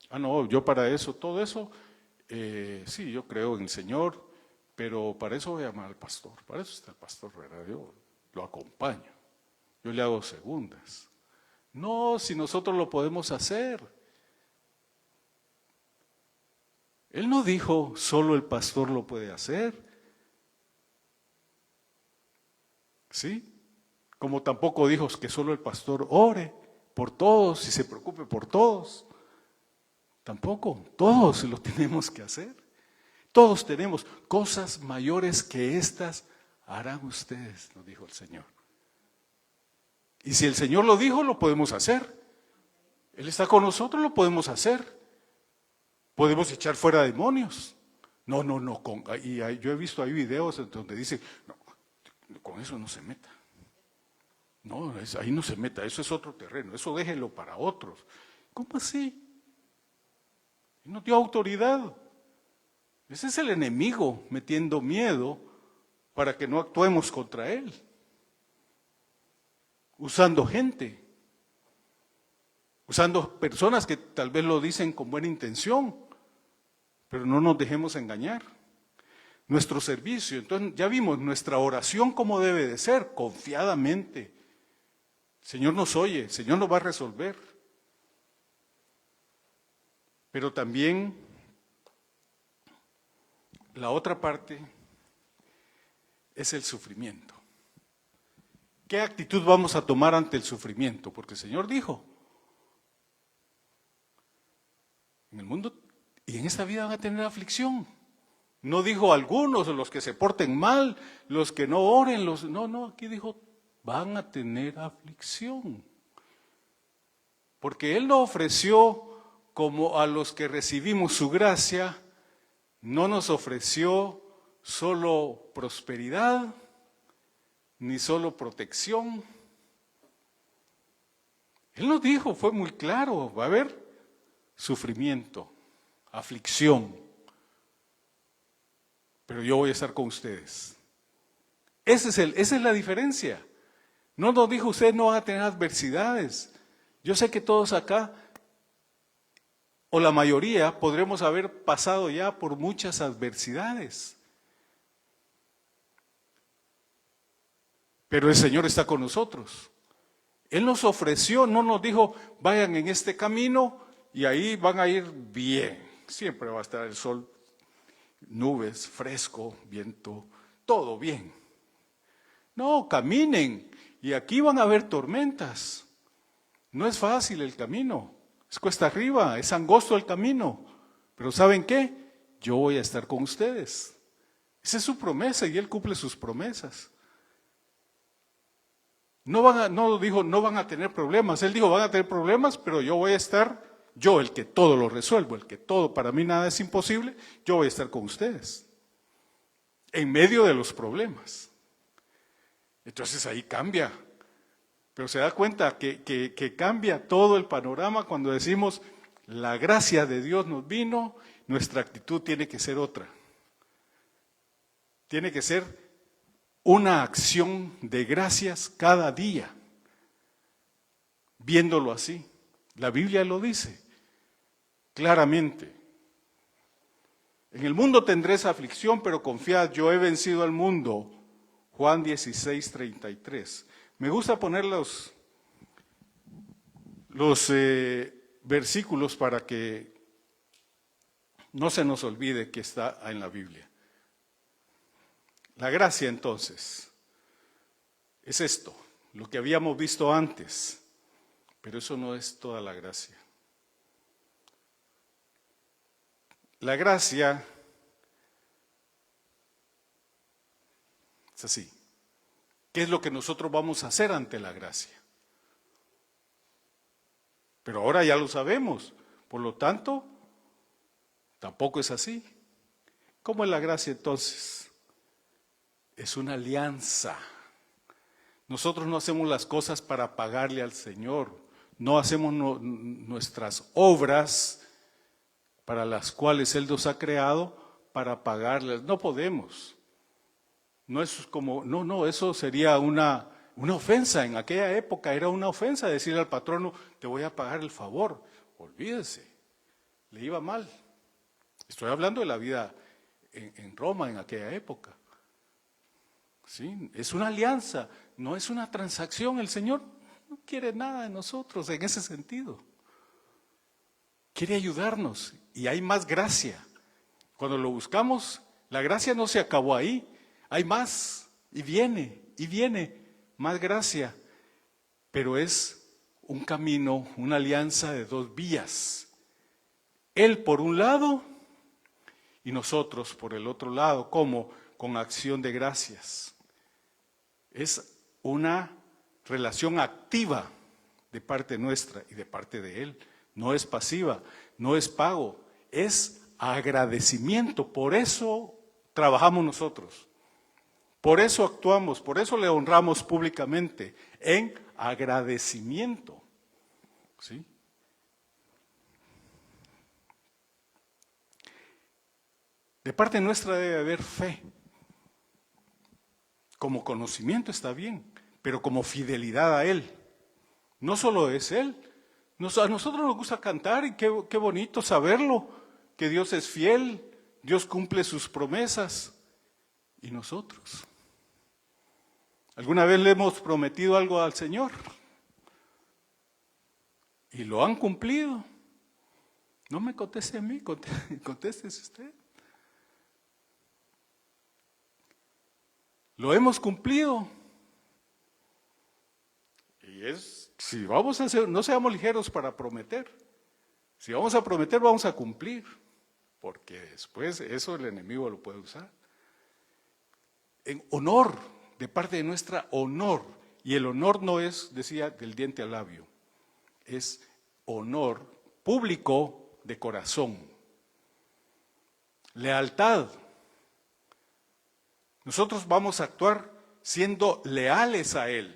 No, yo para eso, todo eso, sí, yo creo en el Señor, pero para eso voy a llamar al pastor. Para eso está el pastor, ¿verdad? Yo lo acompaño. Yo le hago segundas. No, si nosotros lo podemos hacer. Él no dijo, solo el pastor lo puede hacer. ¿Sí? Como tampoco dijo que solo el pastor ore por todos y se preocupe por todos. Tampoco, todos lo tenemos que hacer. Todos tenemos cosas mayores que estas harán ustedes, nos dijo el Señor. Y si el Señor lo dijo, lo podemos hacer. Él está con nosotros, lo podemos hacer. Podemos echar fuera demonios. No, yo he visto ahí videos donde dice, no, con eso no se meta. No, ahí no se meta, eso es otro terreno, eso déjelo para otros. ¿Cómo así? Él nos dio autoridad. Ese es el enemigo metiendo miedo para que no actuemos contra él. Usando gente, usando personas que tal vez lo dicen con buena intención, pero no nos dejemos engañar. Nuestro servicio, entonces ya vimos nuestra oración cómo debe de ser, confiadamente. El Señor nos oye, el Señor nos va a resolver. Pero también la otra parte es el sufrimiento. ¿Qué actitud vamos a tomar ante el sufrimiento? Porque el Señor dijo, en el mundo y en esta vida van a tener aflicción. No dijo algunos, los que se porten mal, los que no oren, no, aquí dijo, van a tener aflicción. Porque Él no ofreció, como a los que recibimos su gracia, no nos ofreció solo prosperidad, ni solo protección. Él nos dijo, fue muy claro, va a haber sufrimiento, aflicción, pero yo voy a estar con ustedes. Esa es la diferencia. No nos dijo usted no van a tener adversidades. Yo sé que todos acá, o la mayoría, podremos haber pasado ya por muchas adversidades. Pero el Señor está con nosotros. Él nos ofreció, no nos dijo, vayan en este camino y ahí van a ir bien. Siempre va a estar el sol, nubes, fresco, viento, todo bien. No, caminen y aquí van a haber tormentas. No es fácil el camino, es cuesta arriba, es angosto el camino. Pero ¿saben qué? Yo voy a estar con ustedes. Esa es su promesa y Él cumple sus promesas. No dijo, no van a tener problemas. Él dijo, van a tener problemas, pero yo voy a estar, yo el que todo lo resuelvo, el que todo, para mí nada es imposible, yo voy a estar con ustedes. En medio de los problemas. Entonces ahí cambia. Pero se da cuenta que cambia todo el panorama cuando decimos, la gracia de Dios nos vino, nuestra actitud tiene que ser otra. Tiene que ser una acción de gracias cada día, viéndolo así. La Biblia lo dice claramente. En el mundo tendréis aflicción, pero confiad, yo he vencido al mundo. Juan 16:33. Me gusta poner los versículos para que no se nos olvide que está en la Biblia. La gracia entonces es esto, lo que habíamos visto antes, pero eso no es toda la gracia. La gracia es así. ¿Qué es lo que nosotros vamos a hacer ante la gracia? Pero ahora ya lo sabemos, por lo tanto, tampoco es así. ¿Cómo es la gracia entonces? Es una alianza. Nosotros no hacemos las cosas para pagarle al Señor, no hacemos nuestras obras para las cuales Él nos ha creado para pagarles, no podemos. No es como, no, eso sería una ofensa. En aquella época era una ofensa decirle al patrono, te voy a pagar el favor. Olvídese, le iba mal. Estoy hablando de la vida en Roma en aquella época. ¿Sí? Es una alianza, no es una transacción. El Señor no quiere nada de nosotros en ese sentido. Quiere ayudarnos y hay más gracia. Cuando lo buscamos, la gracia no se acabó ahí. Hay más y viene más gracia. Pero es un camino, una alianza de dos vías. Él por un lado y nosotros por el otro lado. ¿Cómo? Con acción de gracias. Es una relación activa de parte nuestra y de parte de Él. No es pasiva, no es pago, es agradecimiento. Por eso trabajamos nosotros. Por eso actuamos, por eso le honramos públicamente, en agradecimiento. ¿Sí? De parte nuestra debe haber fe. Como conocimiento está bien, pero como fidelidad a Él. No solo es Él. A nosotros nos gusta cantar y qué bonito saberlo, que Dios es fiel, Dios cumple sus promesas. ¿Y nosotros? ¿Alguna vez le hemos prometido algo al Señor? ¿Y lo han cumplido? No me conteste a mí, contéstese usted. Lo hemos cumplido. Y si vamos a hacer, no seamos ligeros para prometer. Si vamos a prometer, vamos a cumplir. Porque después eso el enemigo lo puede usar. En honor, de parte de nuestra honor. Y el honor no es, decía, del diente al labio. Es honor público de corazón. Lealtad. Nosotros vamos a actuar siendo leales a Él,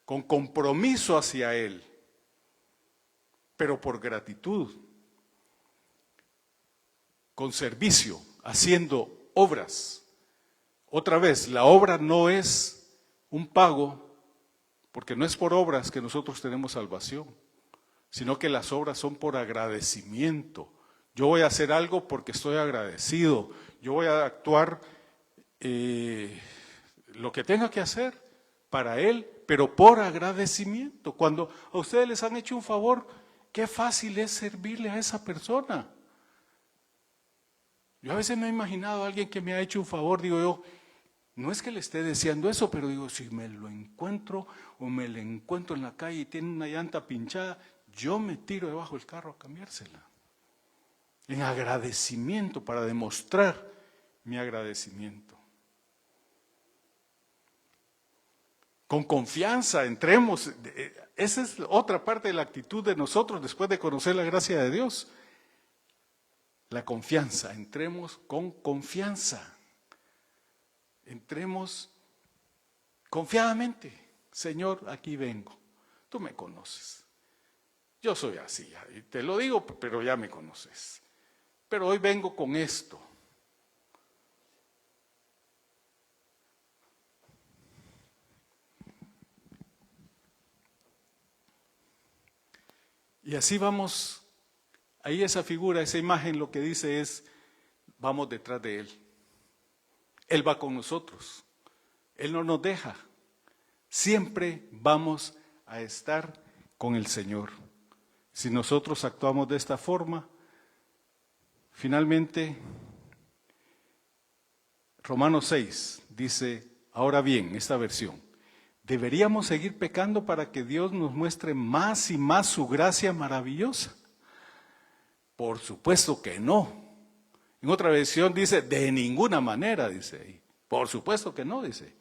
con compromiso hacia Él, pero por gratitud, con servicio, haciendo obras, Otra vez, la obra no es un pago, porque no es por obras que nosotros tenemos salvación, sino que las obras son por agradecimiento. Yo voy a hacer algo porque estoy agradecido. Yo voy a actuar lo que tenga que hacer para Él, pero por agradecimiento. Cuando a ustedes les han hecho un favor, qué fácil es servirle a esa persona. Yo a veces me he imaginado a alguien que me ha hecho un favor, digo yo, no es que le esté deseando eso, pero digo, si me lo encuentro o me le encuentro en la calle y tiene una llanta pinchada, yo me tiro debajo del carro a cambiársela. En agradecimiento, para demostrar mi agradecimiento. Con confianza, entremos. Esa es otra parte de la actitud de nosotros después de conocer la gracia de Dios. La confianza, entremos con confianza. Entremos confiadamente. Señor, aquí vengo. Tú me conoces. Yo soy así, y te lo digo, pero ya me conoces. Pero hoy vengo con esto. Y así vamos, ahí esa figura, esa imagen lo que dice es, vamos detrás de Él. Él va con nosotros. Él no nos deja. Siempre vamos a estar con el Señor. Si nosotros actuamos de esta forma, finalmente, Romanos 6 dice, ahora bien, esta versión, ¿deberíamos seguir pecando para que Dios nos muestre más y más su gracia maravillosa? Por supuesto que no. En otra versión dice, de ninguna manera, dice ahí. Por supuesto que no, dice.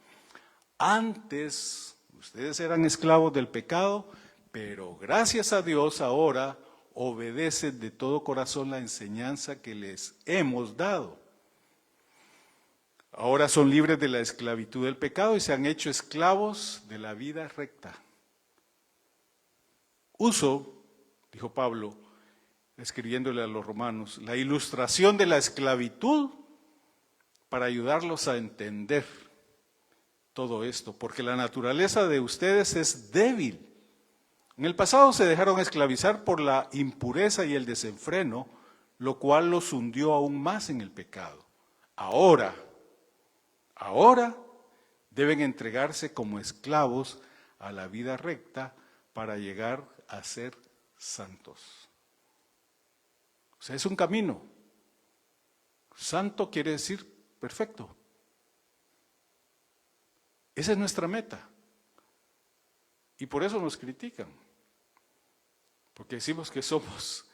Antes, ustedes eran esclavos del pecado, pero gracias a Dios ahora obedecen de todo corazón la enseñanza que les hemos dado. Ahora son libres de la esclavitud del pecado y se han hecho esclavos de la vida recta. Uso, dijo Pablo, escribiéndole a los romanos, la ilustración de la esclavitud para ayudarlos a entender todo esto, porque la naturaleza de ustedes es débil. En el pasado se dejaron esclavizar por la impureza y el desenfreno, lo cual los hundió aún más en el pecado. Ahora deben entregarse como esclavos a la vida recta para llegar a ser santos. O sea, es un camino. Santo quiere decir perfecto. Esa es nuestra meta. Y por eso nos critican. Porque decimos que somos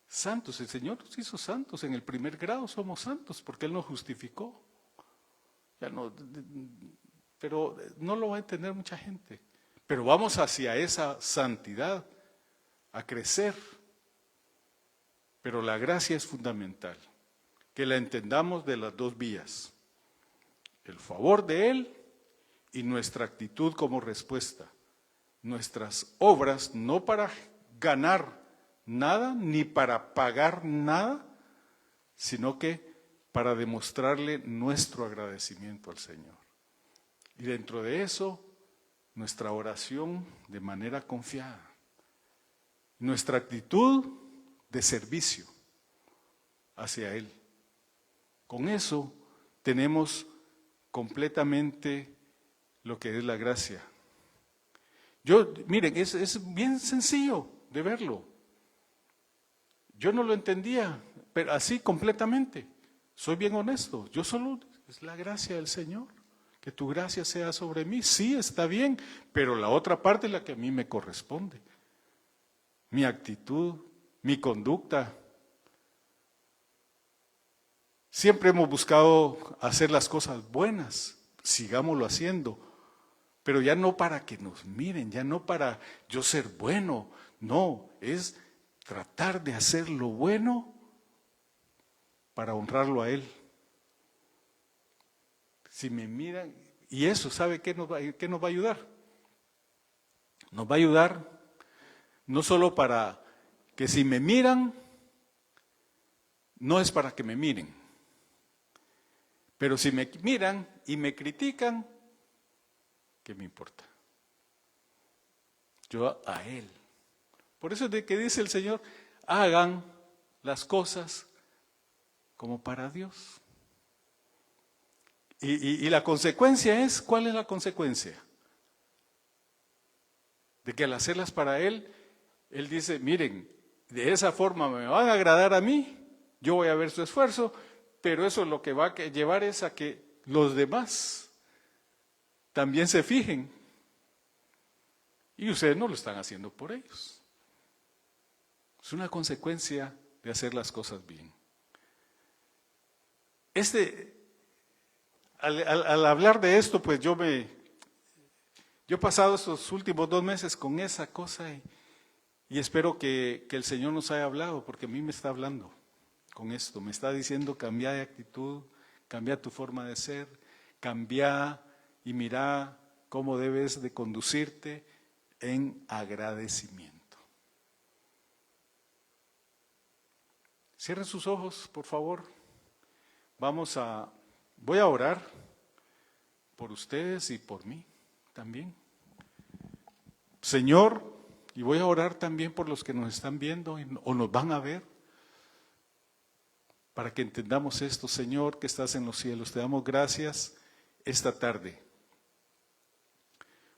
santos. El Señor nos hizo santos. En el primer grado somos santos porque Él nos justificó. Ya no, pero no lo va a entender mucha gente. Pero vamos hacia esa santidad, a crecer. Pero la gracia es fundamental, que la entendamos de las dos vías. El favor de Él y nuestra actitud como respuesta. Nuestras obras no para ganar nada ni para pagar nada, sino que para demostrarle nuestro agradecimiento al Señor. Y dentro de eso, nuestra oración de manera confiada. Nuestra actitud de servicio hacia Él. Con eso tenemos completamente lo que es la gracia. Miren, es bien sencillo de verlo. Yo no lo entendía, pero así completamente. Soy bien honesto. Yo solo, es la gracia del Señor. Que tu gracia sea sobre mí. Sí, está bien, pero la otra parte es la que a mí me corresponde. Mi actitud, mi conducta. Siempre hemos buscado hacer las cosas buenas, sigámoslo haciendo, pero ya no para que nos miren, ya no para yo ser bueno, no, es tratar de hacer lo bueno para honrarlo a Él. Si me miran, y eso, ¿sabe qué nos va a ayudar? Nos va a ayudar no solo para que si me miran, no es para que me miren, Pero si me miran y me critican, ¿qué me importa? Yo a Él. Por eso es de que dice el Señor, hagan las cosas como para Dios. Y la consecuencia es, ¿cuál es la consecuencia? De que al hacerlas para Él, Él dice, miren, de esa forma me van a agradar a mí, yo voy a ver su esfuerzo, pero eso lo que va a llevar es a que los demás también se fijen. Y ustedes no lo están haciendo por ellos. Es una consecuencia de hacer las cosas bien. Al hablar de esto, pues yo he pasado estos últimos 2 meses con esa cosa y espero que el Señor nos haya hablado, porque a mí me está hablando con esto, me está diciendo cambia de actitud, cambia tu forma de ser, cambia y mira cómo debes de conducirte en agradecimiento. Cierren sus ojos, por favor. Voy a orar por ustedes y por mí también. Señor, y voy a orar también por los que nos están viendo o nos van a ver, para que entendamos esto. Señor, que estás en los cielos, te damos gracias esta tarde,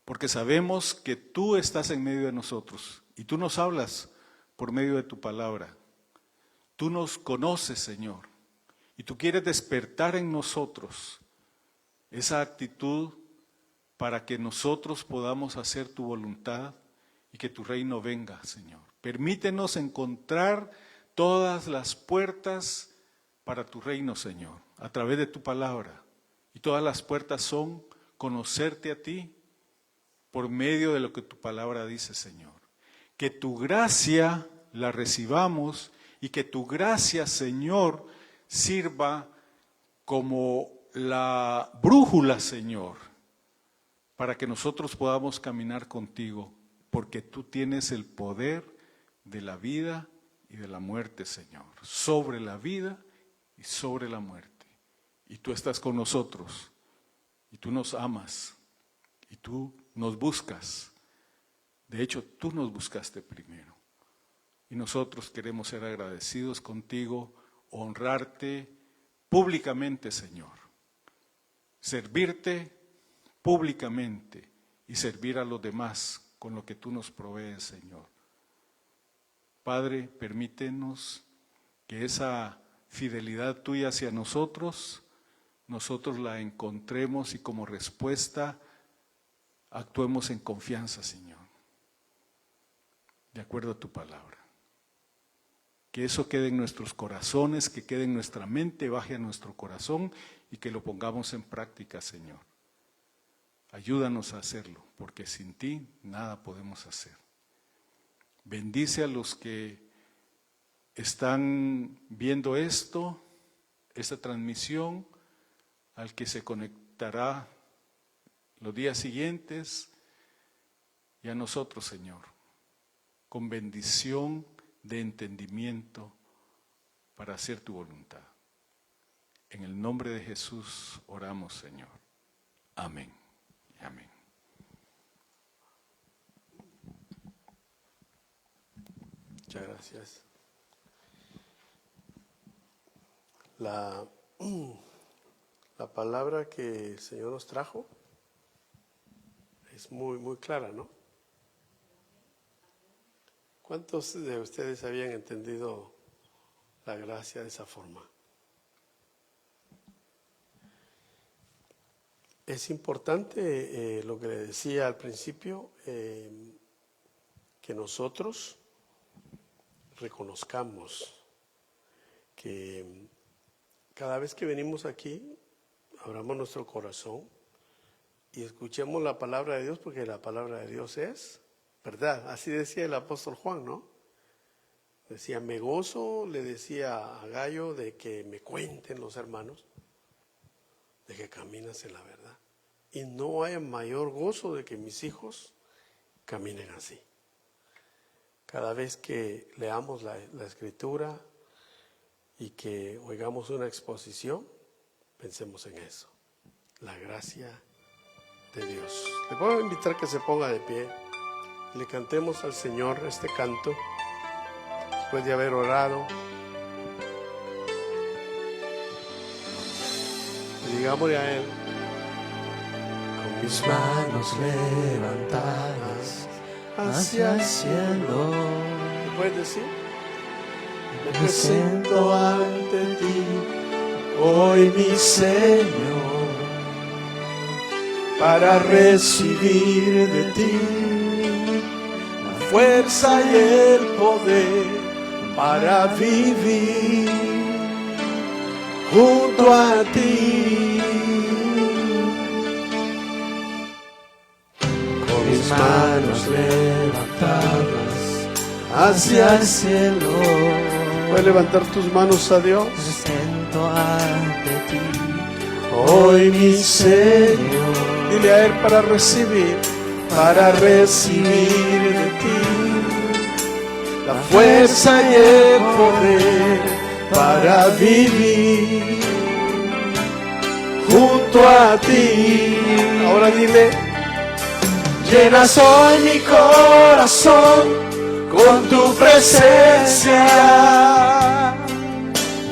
porque sabemos que tú estás en medio de nosotros y tú nos hablas por medio de tu palabra. Tú nos conoces, Señor, y tú quieres despertar en nosotros esa actitud para que nosotros podamos hacer tu voluntad y que tu reino venga, Señor. Permítenos encontrar todas las puertas para tu reino, Señor, a través de tu palabra. Y todas las puertas son conocerte a ti por medio de lo que tu palabra dice, Señor. Que tu gracia la recibamos y que tu gracia, Señor, sirva como la brújula, Señor, para que nosotros podamos caminar contigo, porque tú tienes el poder de la vida y de la muerte, Señor, sobre la vida y sobre la muerte. Y tú estás con nosotros, y tú nos amas, y tú nos buscas. De hecho, tú nos buscaste primero. Y nosotros queremos ser agradecidos contigo, honrarte públicamente, Señor. Servirte públicamente y servir a los demás con lo que tú nos provees, Señor. Padre, permítenos que esa fidelidad tuya hacia nosotros la encontremos y como respuesta actuemos en confianza, Señor, de acuerdo a tu palabra. Que eso quede en nuestros corazones, que quede en nuestra mente, baje a nuestro corazón y que lo pongamos en práctica, Señor. Ayúdanos a hacerlo, porque sin ti nada podemos hacer. Bendice a los que están viendo esta transmisión, al que se conectará los días siguientes y a nosotros, Señor, con bendición de entendimiento para hacer tu voluntad. En el nombre de Jesús oramos, Señor. Amén. Amén. Muchas gracias. La palabra que el Señor nos trajo es muy, muy clara, ¿no? ¿Cuántos de ustedes habían entendido la gracia de esa forma? Es importante lo que le decía al principio, que nosotros reconozcamos que cada vez que venimos aquí, abramos nuestro corazón y escuchemos la palabra de Dios, porque la palabra de Dios es verdad. Así decía el apóstol Juan, ¿no? Decía, me gozo, le decía a Gallo, de que me cuenten los hermanos, de que caminas en la verdad. Y no hay mayor gozo de que mis hijos caminen así. Cada vez que leamos la Escritura y que oigamos una exposición, Pensemos en eso, la gracia de Dios. Le puedo invitar que se ponga de pie y le cantemos al Señor este canto después de haber orado. Y digámosle a Él: con mis manos levantadas hacia el cielo. ¿Me puedes decir? Me presento ante ti hoy, mi Señor, para recibir de ti la fuerza y el poder para vivir junto a ti. Con mis manos levantadas hacia el cielo. ¿Puedes levantar tus manos a Dios? Presento ante ti Hoy, mi Señor, dile a Él para recibir de ti la fuerza y el poder para vivir junto a ti. Ahora dile: llenas hoy mi corazón con tu presencia,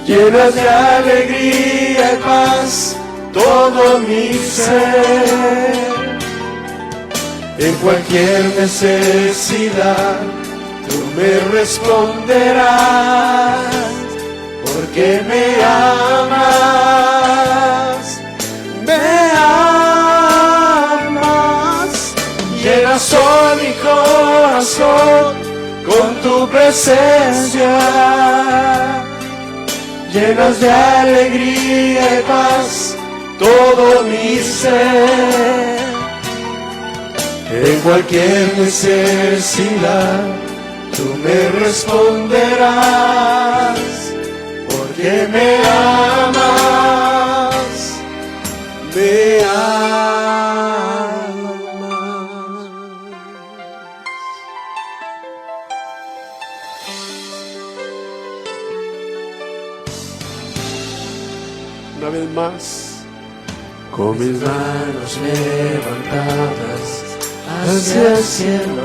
llenas de alegría y paz todo mi ser. En cualquier necesidad tú me responderás, porque me amas, llenas hoy mi corazón con tu presencia, llenas de alegría y paz todo mi ser. En cualquier necesidad tú me responderás, porque me amas, me amas. Una vez más, con mis manos levantadas hacia el cielo,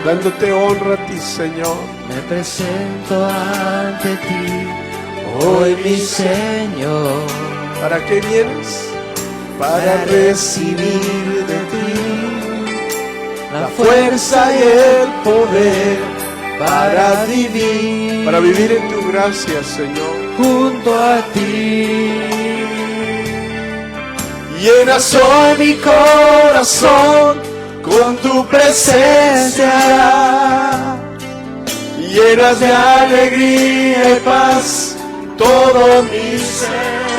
dándote honra a ti, Señor, me presento ante ti hoy, mi Señor. ¿para qué vienes? Para recibir de ti la fuerza y el poder para vivir en tu gracia, Señor, junto a ti. Llenas hoy mi corazón con tu presencia, llenas de alegría y paz todo mi ser.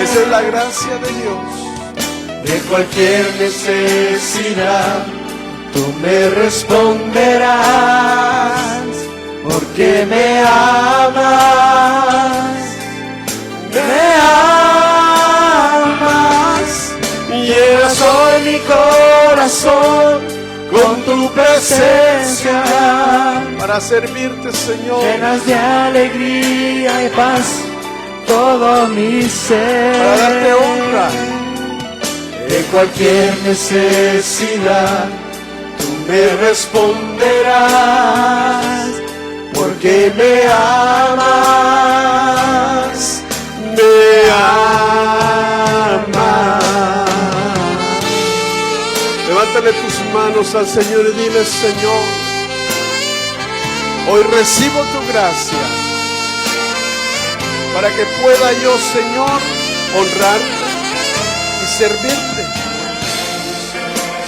Esa es la gracia de Dios. De cualquier necesidad tú me responderás, porque me amas, llenas hoy mi corazón con tu presencia para servirte, Señor, Llenas de alegría y paz todo mi ser, para darte honra. En cualquier necesidad tú me responderás, porque me amas, me amas. Levántale tus manos al Señor y dile: Señor, hoy recibo tu gracia para que pueda yo, Señor, honrarte y servirte.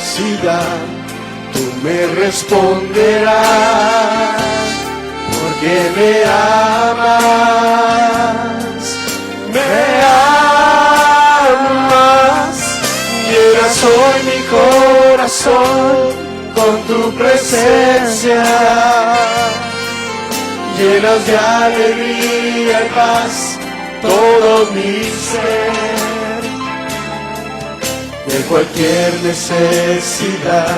Si tú me responderás, porque me amas, llenas hoy mi corazón con tu presencia, llenas de alegría y paz todo mi ser. De cualquier necesidad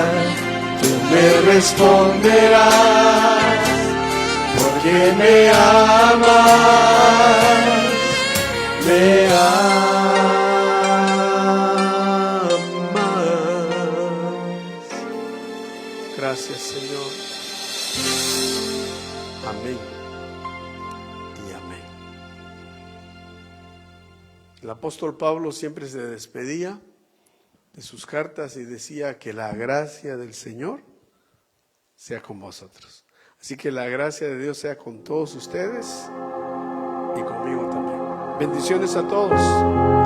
tú me responderás, porque me amas, me amas. Amén y amén. El apóstol Pablo siempre se despedía de sus cartas y decía que la gracia del Señor sea con vosotros. Así que la gracia de Dios sea con todos ustedes y conmigo también. Bendiciones a todos.